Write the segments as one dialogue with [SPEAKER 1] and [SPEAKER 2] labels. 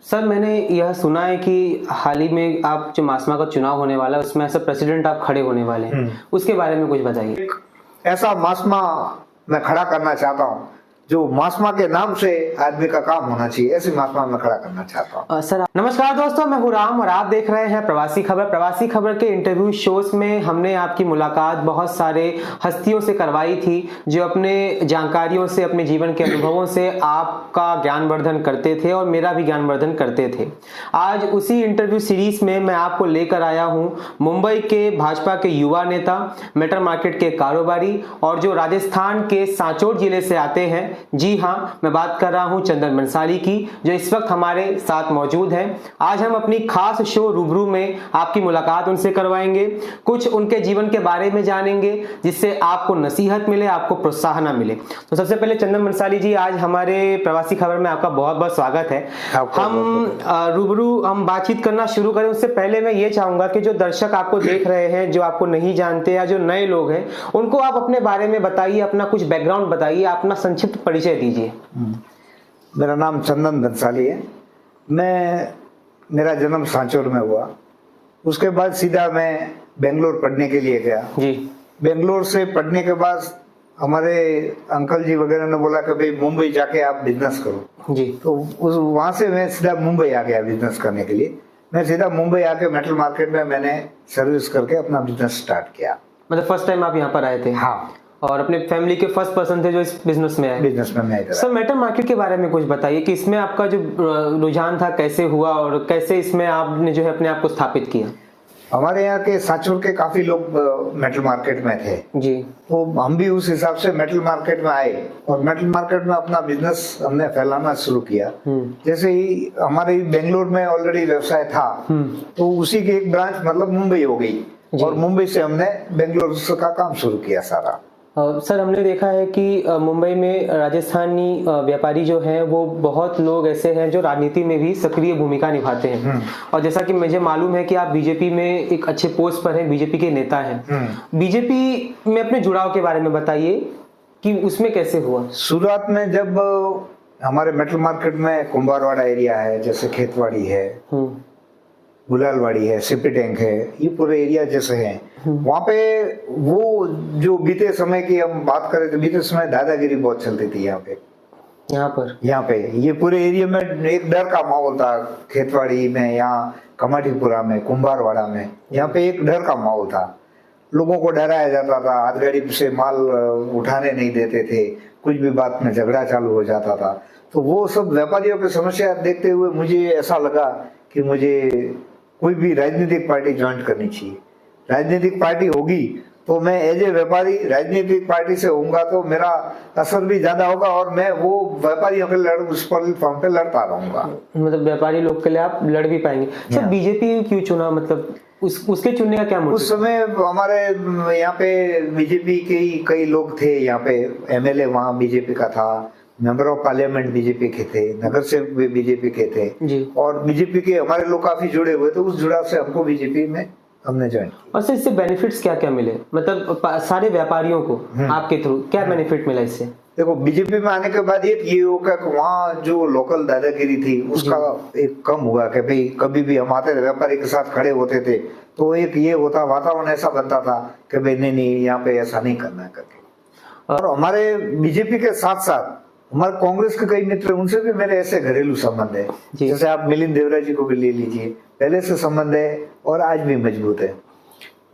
[SPEAKER 1] Sir मैंने यह सुना है कि हाल ही में आप जो मासमा का चुनाव होने वाला है उसमें ऐसा प्रेसिडेंट आप खड़े होने वाले हैं, उसके बारे में कुछ बताइए।
[SPEAKER 2] ऐसा मासमा मैं खड़ा करना चाहता हूँ जो मासमा के नाम से आदमी का काम होना चाहिए, ऐसी मासमा मैं खड़ा करना चाहता हूँ।
[SPEAKER 1] सर नमस्कार दोस्तों, मैं हूं राम और आप देख रहे हैं प्रवासी खबर। प्रवासी खबर के इंटरव्यू शोज में हमने आपकी मुलाकात बहुत सारे हस्तियों से करवाई थी जो अपने जानकारियों से, अपने जीवन के अनुभवों से आपका ज्ञानवर्धन करते थे और मेरा भी ज्ञानवर्धन करते थे। आज उसी इंटरव्यू सीरीज में मैं आपको लेकर आया हूँ मुंबई के भाजपा के युवा नेता, मेटल मार्केट के कारोबारी और जो राजस्थान के सांचौर जिले से आते हैं। जी हाँ, मैं बात कर रहा हूं चंदन बंसाली की, जो इस वक्त हमारे साथ मौजूद हैं। आज हम अपनी खास शो रूबरू में आपकी मुलाकात उनसे करवाएंगे, कुछ उनके जीवन के बारे में जानेंगे जिससे आपको नसीहत मिले, आपको प्रोत्साहन मिले। तो सबसे पहले चंदन बंसाली जी, आज हमारे प्रवासी खबर में आपका बहुत बहुत स्वागत है। हम बातचीत करना शुरू करें उससे पहले मैं ये चाहूंगा कि जो दर्शक आपको देख रहे हैं, जो आपको नहीं जानते या जो नए लोग हैं, उनको आप अपने बारे में बताइए, अपना कुछ बैकग्राउंड बताइए, अपना संक्षिप्त परिचय दीजिए।
[SPEAKER 2] मेरा नाम चंदन बंसाली है। मेरा जन्म सांचौर में हुआ, उसके बाद सीधा मैं बेंगलोर पढ़ने के लिए गया जी। बेंगलोर से पढ़ने के बाद हमारे अंकल जी वगैरह ने बोला कि भाई मुंबई जाके आप बिजनेस करो जी। तो वहां से मैं सीधा मुंबई आ गया बिजनेस करने के लिए। मैं सीधा मुंबई आके मेटल मार्केट में मैंने सर्विस करके अपना बिजनेस स्टार्ट किया।
[SPEAKER 1] मतलब फर्स्ट टाइम आप यहाँ पर आए थे?
[SPEAKER 2] हाँ।
[SPEAKER 1] और अपने फैमिली के फर्स्ट पर्सन थे जो इस बिजनेस में आए?
[SPEAKER 2] बिजनेस में आए।
[SPEAKER 1] सर मेटल मार्केट के बारे में कुछ बताइए कि इसमें आपका जो रुझान था कैसे हुआ और कैसे इसमें आपने जो है अपने आप को स्थापित किया?
[SPEAKER 2] हमारे यहाँ के सांचौर के काफी लोग मेटल मार्केट में थे जी, तो हम भी उस हिसाब से मेटल मार्केट में आए और मेटल मार्केट में अपना बिजनेस हमने फैलाना शुरू किया। जैसे ही हमारे बेंगलोर में ऑलरेडी व्यवसाय था तो उसी की एक ब्रांच मतलब मुंबई हो गई और मुंबई से हमने बेंगलोर का काम शुरू किया सारा।
[SPEAKER 1] सर हमने देखा है कि मुंबई में राजस्थानी व्यापारी जो हैं वो बहुत लोग ऐसे हैं जो राजनीति में भी सक्रिय भूमिका निभाते हैं और जैसा कि मुझे मालूम है कि आप बीजेपी में एक अच्छे पोस्ट पर हैं, बीजेपी के नेता हैं। बीजेपी में अपने जुड़ाव के बारे में बताइए कि उसमें कैसे हुआ?
[SPEAKER 2] शुरुआत में जब हमारे मेटल मार्केट में कुंभारवाड़ा एरिया है, जैसे खेतवाड़ी है, गुलालवाड़ी है, सिपी टैंक है, ये पूरे एरिया जैसे हैं, वहाँ पे वो जो बीते समय की हम बात करें तो बीते समय दादागिरी बहुत चलती थी यहाँ पे ये पूरे एरिया में एक डर का माहौल था। खेतवाड़ी में, यहाँ कमाटीपुरा में, कुंभारवाड़ा में, यहाँ पे एक डर का माहौल था। लोगों को डराया जाता था, हाथगाड़ी से माल उठाने नहीं देते थे, कुछ भी बात में झगड़ा चालू हो जाता था। तो वो सब व्यापारियों की समस्या देखते हुए मुझे ऐसा लगा कि मुझे कोई भी राजनीतिक पार्टी ज्वाइन करनी चाहिए। राजनीतिक पार्टी होगी तो मैं एज ए व्यापारी राजनीतिक पार्टी से होऊंगा तो मेरा असर भी ज्यादा होगा और मैं वो व्यापारियों के उस प्लेटफॉर्म पे लड़ता रहूंगा।
[SPEAKER 1] मतलब व्यापारी लोग के लिए आप लड़ भी पाएंगे। सर बीजेपी क्यों चुना, मतलब उसके चुनने का क्या मोटिव?
[SPEAKER 2] उस समय हमारे यहाँ पे बीजेपी के कई लोग थे, यहाँ पे एमएलए वहाँ बीजेपी का था, मेंबर ऑफ पार्लियामेंट बीजेपी के थे, नगर सेवक भी बीजेपी के थे जी। और बीजेपी के हमारे लोग काफी जुड़े हुए थे। उस जुड़ाव से हमको बीजेपी में हमने ज्वाइन किया।
[SPEAKER 1] और इससे बेनिफिट्स क्या क्या मिले, मतलब सारे व्यापारियों को आपके थ्रू क्या बेनिफिट मिला इससे?
[SPEAKER 2] देखो, बीजेपी में आने के बाद एक ये होगा कि वहाँ जो लोकल दादागिरी थी उसका एक कम हुआ कि भाई कभी भी हम आते थे व्यापारी के साथ खड़े होते थे तो एक ये होता, वातावरण ऐसा बनता था कि भाई नहीं यहाँ पे ऐसा नहीं करना है करके। और हमारे बीजेपी के साथ साथ हमारे कांग्रेस के कई मित्र, उनसे भी मेरे ऐसे घरेलू संबंध है। जैसे आप मिलिंद देवरा जी को भी ले लीजिए, पहले से संबंध है और आज भी मजबूत है।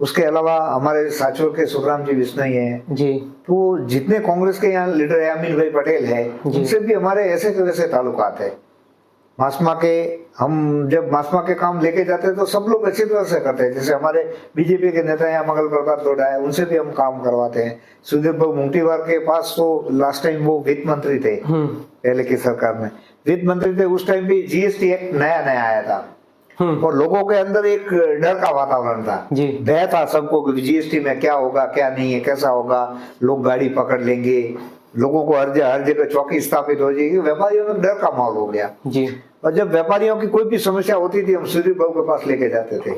[SPEAKER 2] उसके अलावा हमारे सांचौर के सुखराम जी बिश्नोई हैं जी। तो जितने कांग्रेस के यहाँ लीडर है, अमीर भाई पटेल है, उनसे भी हमारे ऐसे के वैसे ताल्लुकात है। मासमा के हम जब मासमा के काम लेके जाते हैं तो सब लोग अच्छी तरह से करते हैं। जैसे हमारे बीजेपी के नेता यहाँ मंगल प्रभात लोढ़ा है, उनसे भी हम काम करवाते हैं। सुधीर बाबू मुंगटीवार के पास तो लास्ट टाइम वो वित्त मंत्री थे पहले की सरकार में, वित्त मंत्री थे। उस टाइम भी जीएसटी एक्ट नया आया था और लोगों के अंदर एक डर का वातावरण था, भय था सबको कि जीएसटी में क्या होगा क्या नहीं है, कैसा होगा, लोग गाड़ी पकड़ लेंगे, लोगों को हर जगह चौकी स्थापित हो जाएगी। व्यापारियों में डर का माहौल हो गया जी। और जब व्यापारियों की कोई भी समस्या होती थी हम सुधीर बाबू के पास लेके जाते थे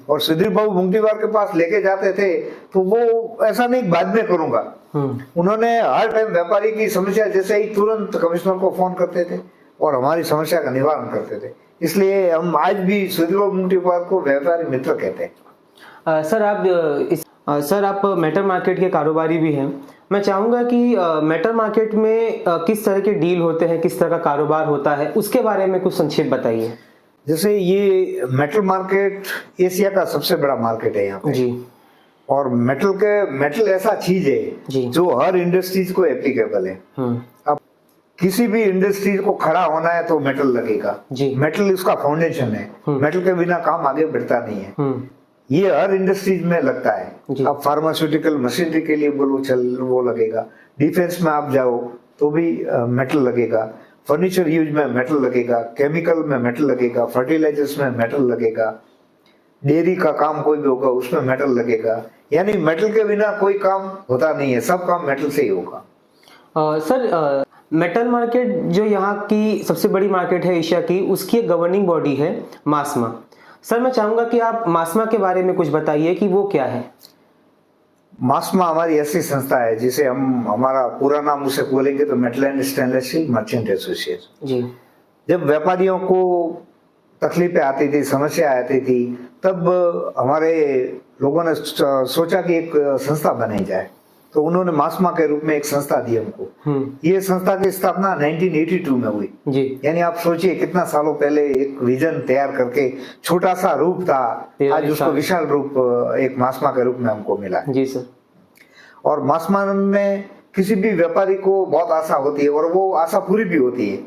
[SPEAKER 2] और सुधीर बाबू मुंगटीवार के पास लेके जाते थे तो वो ऐसा नहीं बाद में करूंगा, उन्होंने हर टाइम व्यापारी की समस्या जैसे ही तुरंत कमिश्नर को फोन करते थे, और हमारी समस्या का निवारण करते थे। इसलिए हम आज भी सुधीर मुंगटीवार को व्यापारी मित्र कहते हैं।
[SPEAKER 1] सर आप मेटल मार्केट के कारोबारी भी हैं। मैं चाहूंगा कि मेटल मार्केट में किस तरह के डील होते हैं, किस तरह का कारोबार होता है, उसके बारे में कुछ संक्षिप्त बताइए।
[SPEAKER 2] जैसे ये मेटल मार्केट एशिया का सबसे बड़ा मार्केट है यहाँ पे
[SPEAKER 1] जी।
[SPEAKER 2] और मेटल ऐसा चीज है जो हर इंडस्ट्रीज को एप्लीकेबल है। अब किसी भी इंडस्ट्रीज को खड़ा होना है तो मेटल लगेगा। मेटल उसका फाउंडेशन है। मेटल के बिना काम आगे बढ़ता नहीं है। ये हर इंडस्ट्रीज में लगता है। अब फार्मास्यूटिकल मशीनरी के लिए बोलो वो लगेगा। डिफेंस में आप जाओ तो भी मेटल लगेगा। फर्नीचर यूज में मेटल लगेगा। केमिकल में मेटल लगेगा। फर्टिलाइजर्स में मेटल लगेगा। डेयरी का काम कोई भी होगा उसमें मेटल लगेगा। यानी मेटल के बिना कोई काम होता नहीं है। सब काम मेटल से ही होगा।
[SPEAKER 1] सर मेटल मार्केट जो यहाँ की सबसे बड़ी मार्केट है एशिया की, उसकी एक गवर्निंग बॉडी है मास्मा। सर मैं चाहूंगा कि आप मास्मा के बारे में कुछ बताइए कि वो क्या है।
[SPEAKER 2] मास्मा हमारी ऐसी संस्था है जिसे हम हमारा पूरा नाम उसे बोलेंगे तो metal and stainless steel merchant association ji. जब व्यापारियों को तकलीफें आती थी, समस्या आती थी, तब हमारे लोगों ने सोचा कि एक संस्था बनाई जाए। तो उन्होंने मास्मा के रूप में एक संस्था दी हमको। ये संस्था की स्थापना 1982 में हुई जी। यानी आप सोचिए कितना सालों पहले एक विजन तैयार करके छोटा सा रूप था, आज उसको विशाल रूप एक मास्मा के रूप में हमको मिला जी सर। और मास्मा में किसी भी व्यापारी को बहुत आशा होती है और वो आशा पूरी भी होती है,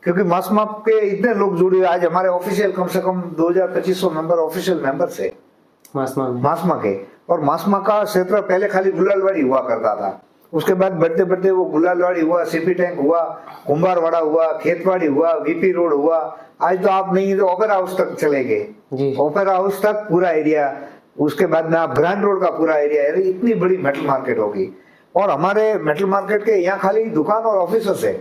[SPEAKER 2] क्योंकि मास्मा के इतने लोग जुड़े हुए। आज हमारे ऑफिशियल कम से कम 2500 मेंबर ऑफिशियल मेंबर्स है मास्मा के। और मास्मा का क्षेत्र पहले खाली गुलालवाड़ी हुआ करता था। उसके बाद बढ़ते बढ़ते वो गुलालवाड़ी हुआ, सीपी टैंक हुआ, कुंभारवाड़ा हुआ, खेतवाड़ी हुआ, वीपी रोड हुआ। आज तो आप नहीं तो ओपेरा हाउस तक चले गए। ओपेरा हाउस तक पूरा एरिया, उसके बाद में आप ग्रैंड रोड का पूरा एरिया है। इतनी बड़ी मेटल मार्केट होगी। और हमारे मेटल मार्केट के यहाँ खाली दुकान और ऑफिस है।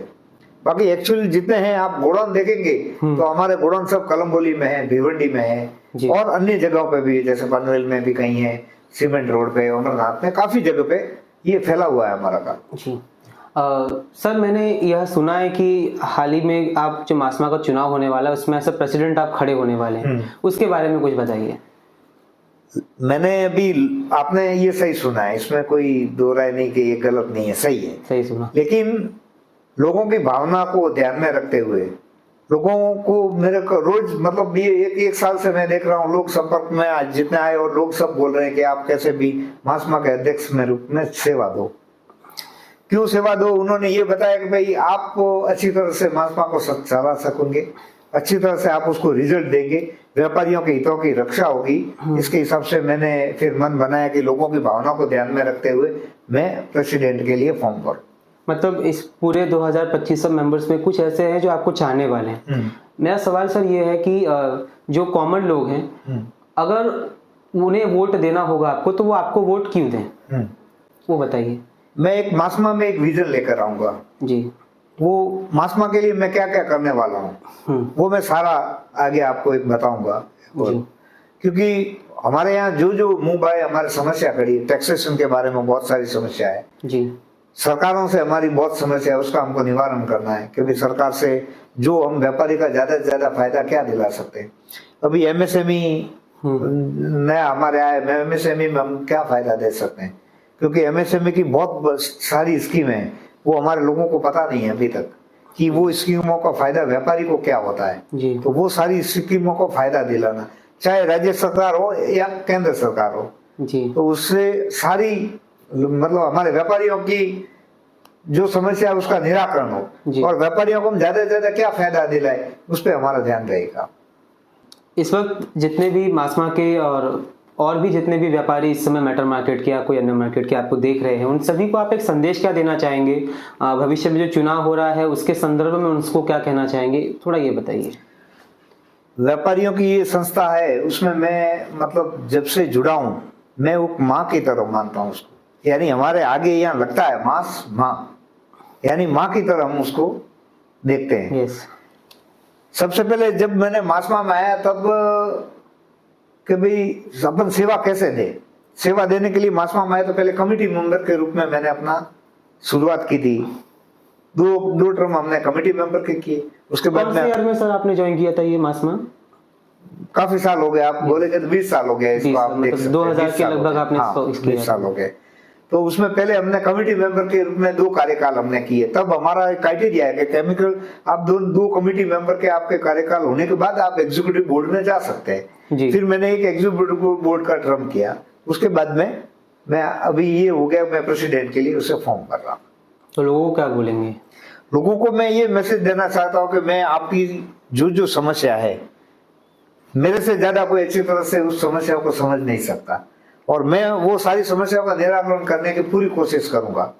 [SPEAKER 2] बाकी एक्चुअली जितने हैं आप गोडाउन देखेंगे तो हमारे गोडाउन सब कलम्बोली में है, भिवंडी में है और अन्य जगहों पे भी, जैसे पनवेल में भी कहीं है, सीमेंट रोड पे, अमरनाथ में, काफी जगह पे ये फैला हुआ है हमारा काम जी।
[SPEAKER 1] सर मैंने यह सुना है कि हाल ही में आप जो मास्मा का चुनाव होने वाला है उसमें ऐसा प्रेसिडेंट आप खड़े होने वाले हैं, उसके बारे में कुछ बताइए।
[SPEAKER 2] मैंने अभी, आपने ये सही सुना है, इसमें कोई दो राय नहीं कि ये गलत नहीं है, सही है,
[SPEAKER 1] सही सुना।
[SPEAKER 2] लेकिन लोगों की भावना को ध्यान में रखते हुए लोगों को मेरे को रोज, मतलब ये एक साल से मैं देख रहा हूँ लोग संपर्क में आज जितने आए और लोग सब बोल रहे हैं कि आप कैसे भी मास्मा के अध्यक्ष में रूप में सेवा दो। क्यों सेवा दो? उन्होंने ये बताया कि भाई आप अच्छी तरह से मास्मा को चला सकोगे, अच्छी तरह से आप उसको रिजल्ट देंगे, व्यापारियों के हितों की रक्षा होगी। इसके हिसाब से मैंने फिर मन बनाया कि लोगों की भावना को ध्यान में रखते हुए मैं प्रेसिडेंट के लिए फॉर्म करूं।
[SPEAKER 1] मतलब इस पूरे 2025 मेंबर्स में कुछ ऐसे हैं जो आपको चाहने वाले हैं। मेरा सवाल सर ये है कि जो कॉमन लोग हैं, अगर उन्हें वोट देना होगा आपको तो वो आपको वोट क्यों दें, वो बताइए।
[SPEAKER 2] मैं एक मास्मा में एक विजन लेकर आऊंगा जी। वो मास्मा के लिए मैं क्या क्या करने वाला हूँ वो मैं सारा आगे आपको एक बताऊंगा। क्योंकि हमारे यहाँ जो मुंह बाय हमारे समस्या खड़ी, टैक्सेशन के बारे में बहुत सारी समस्या है जी। सरकारों से हमारी बहुत समस्या है, उसका हमको निवारण करना है। क्योंकि सरकार से जो हम व्यापारी का ज्यादा से ज्यादा फायदा क्या दिला सकते हैं। अभी एमएसएमई नया हमारे आया, एमएसएमई में हम क्या फायदा दे सकते हैं, क्योंकि एमएसएमई की बहुत सारी स्कीम है, वो हमारे लोगों को पता नहीं है अभी तक कि वो स्कीमों का फायदा व्यापारी को क्या होता है जी। तो वो सारी स्कीमों को फायदा दिलाना, चाहे राज्य सरकार हो या केंद्र सरकार हो जी। तो उससे सारी, मतलब हमारे व्यापारियों की जो समस्या है उसका निराकरण हो और व्यापारियों को हम ज्यादा से ज्यादा क्या फायदा दिलाए, उस पर हमारा ध्यान रहेगा।
[SPEAKER 1] इस वक्त जितने भी मास्मा के और भी जितने भी व्यापारी इस समय मेटल मार्केट के या कोई अन्य मार्केट के आपको देख रहे हैं, उन सभी को आप एक संदेश क्या देना चाहेंगे? भविष्य में जो चुनाव हो रहा है उसके संदर्भ में उनको क्या कहना चाहेंगे, थोड़ा ये बताइए।
[SPEAKER 2] व्यापारियों की ये संस्था है, उसमें मैं मतलब जब से जुड़ा हूँ मैं वो माँ की तरह मानता हूँ उसको। यानी हमारे आगे यहाँ लगता है माँ, यानी माँ की तरह हम उसको देखते हैं। सबसे पहले जब मैंने मास्मा में आया तब कि भाई अपन सेवा कैसे दे, सेवा देने के लिए मास्मा में आया तो पहले कमेटी मेंबर के रूप में मैंने अपना शुरुआत की थी। दो टर्म हमने कमेटी मेंबर के किए। उसके बाद
[SPEAKER 1] कौन से ईयर में सर आपने ज्वाइन किया था ये मासमा?
[SPEAKER 2] काफी साल हो गए, आप बोलेंगे तो 20 साल हो गए इसको, आप देख सकते हैं
[SPEAKER 1] 2000 के लगभग आपने
[SPEAKER 2] हाँ,
[SPEAKER 1] इसको
[SPEAKER 2] 20 साल हो गए। तो उसमें पहले हमने कमेटी मेंबर के रूप में 2 कार्यकाल हमने किए। तब हमारा क्राइटेरिया है कि केमिकल आप दो कमेटी मेंबर के आपके कार्यकाल होने के बाद आप एग्जीक्यूटिव बोर्ड में जा सकते हैं। फिर मैंने एक एग्जीक्यूटिव बोर्ड का टर्म किया। उसके बाद में मैं अभी ये हो गया, मैं प्रेसिडेंट के लिए उसे फॉर्म कर रहा हूँ।
[SPEAKER 1] तो लोगों को क्या बोलेंगे?
[SPEAKER 2] लोगों को मैं ये मैसेज देना चाहता हूँ कि मैं आपकी जो समस्या है, मेरे से ज्यादा कोई अच्छी तरह से उस समस्या को समझ नहीं सकता, और मैं वो सारी समस्याओं का निराकरण करने की पूरी कोशिश करूंगा।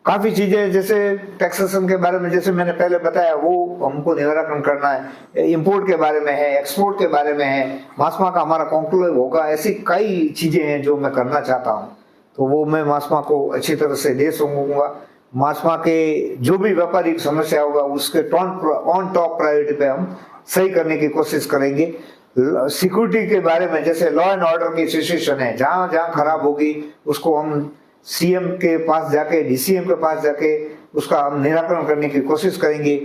[SPEAKER 2] काफी चीजें जैसे टैक्सेशन के बारे में, जैसे मैंने पहले बताया, वो हमको निराकरण करना है। इंपोर्ट के बारे में है, एक्सपोर्ट के बारे में है, मास्मा का हमारा कॉन्क्लेव होगा। ऐसी कई चीजें हैं जो मैं करना चाहता हूँ। तो वो मैं मास्मा को अच्छी तरह से दे सकूंगा। मास्मा के जो भी व्यापारिक समस्या होगा उसके ऑन टॉप प्रायोरिटी पे हम सही करने की कोशिश करेंगे। सिक्योरिटी के बारे में, जैसे लॉ एंड ऑर्डर की सिचुएशन है, जहां जहां खराब होगी उसको हम सीएम के पास जाके, डीसीएम के पास जाके उसका हम निराकरण करने की कोशिश करेंगे।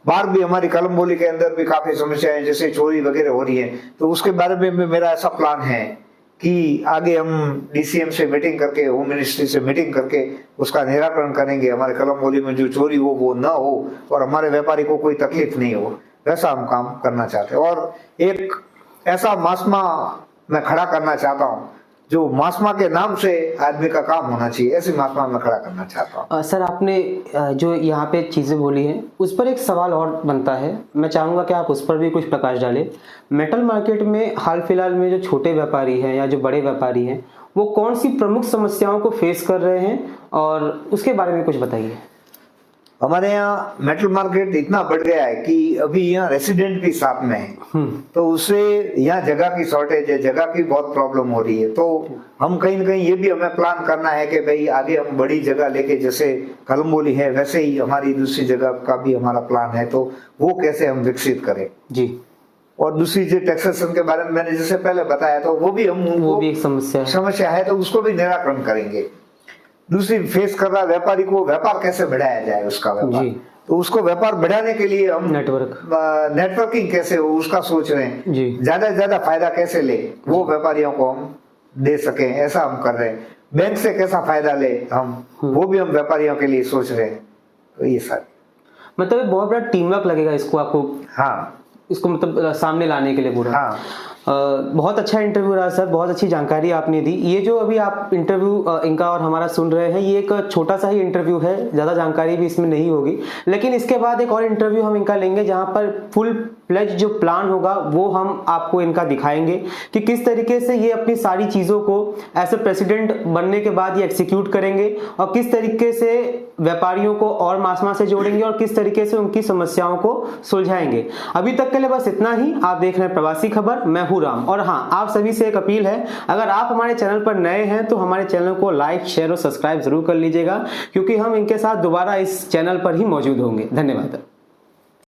[SPEAKER 2] बाहर भी हमारी कलमबोली के अंदर भी काफी समस्याएं जैसे चोरी वगैरह हो रही है, तो उसके बारे में मेरा ऐसा प्लान है कि आगे हम डीसीएम से मीटिंग करके, होम मिनिस्ट्री से मीटिंग करके उसका निराकरण करेंगे। हमारे कलमबोली में जो चोरी हो वो न हो और हमारे व्यापारी को कोई तकलीफ नहीं हो, वैसा हम काम करना चाहते हैं। और एक ऐसा मास्मा मैं खड़ा करना चाहता हूँ जो मास्मा के नाम से आदमी का काम होना चाहिए, ऐसी मास्मा मैं खड़ा करना चाहता हूँ।
[SPEAKER 1] सर आपने जो यहाँ पे चीज़ें बोली हैं उस पर एक सवाल और बनता है, मैं चाहूँगा कि आप उस पर भी कुछ प्रकाश डालें। मेटल मार्केट में हाल फिलहाल में जो छोटे व्यापारी हैं या जो बड़े व्यापारी हैं वो कौन सी प्रमुख समस्याओं को फेस कर रहे हैं, और उसके बारे में कुछ बताइए।
[SPEAKER 2] हमारे यहाँ मेटल मार्केट इतना बढ़ गया है कि अभी यहाँ रेसिडेंट भी साथ में है, तो उससे यहाँ जगह की शॉर्टेज है, जगह की बहुत प्रॉब्लम हो रही है। तो हम कहीं न कहीं ये भी हमें प्लान करना है कि भाई आगे हम बड़ी जगह लेके, जैसे कलमबोली है वैसे ही हमारी दूसरी जगह का भी हमारा प्लान है, तो वो कैसे हम विकसित करें जी। और दूसरी जो टैक्सेशन के बारे में मैंने जैसे पहले बताया, तो वो भी एक समस्या है, तो उसको भी निराकरण करेंगे। दूसरी फेस कर रहा व्यापारी को व्यापार कैसे बढ़ाया जाए, उसका व्यापार, तो उसको व्यापार बढ़ाने के लिए हम नेटवर्किंग कैसे हो उसका सोच रहे हैं। ज्यादा से ज्यादा फायदा कैसे ले वो व्यापारियों को हम दे सके, ऐसा हम कर रहे हैं। बैंक से कैसा फायदा ले हम, वो भी हम व्यापारियों के लिए सोच रहे हैं। तो ये सारी
[SPEAKER 1] मतलब बहुत बड़ा टीम वर्क लगेगा इसको आपको,
[SPEAKER 2] हाँ, इसको
[SPEAKER 1] मतलब सामने लाने के लिए पूरा।
[SPEAKER 2] हाँ।
[SPEAKER 1] बहुत अच्छा इंटरव्यू रहा सर, बहुत अच्छी जानकारी आपने दी। ये जो अभी आप इंटरव्यू इनका और हमारा सुन रहे हैं, ये एक छोटा सा ही इंटरव्यू है, ज़्यादा जानकारी भी इसमें नहीं होगी, लेकिन इसके बाद एक और इंटरव्यू हम इनका लेंगे जहां पर फुल प्लेज जो प्लान होगा वो हम आपको इनका दिखाएंगे कि किस तरीके से ये अपनी सारी चीज़ों को एज ए प्रेसिडेंट बनने के बाद ये एग्जीक्यूट करेंगे, और किस तरीके से व्यापारियों को और मास्मा से जोड़ेंगे, और किस तरीके से उनकी समस्याओं को सुलझाएंगे। अभी तक के लिए बस इतना ही। आप देख रहे हैं प्रवासी खबर, मैं हूं राम। और हाँ, आप सभी से एक अपील है, अगर आप हमारे चैनल पर नए हैं तो हमारे चैनल को लाइक, शेयर और सब्सक्राइब जरूर कर लीजिएगा, क्योंकि हम इनके साथ दोबारा इस चैनल पर ही मौजूद होंगे। धन्यवाद।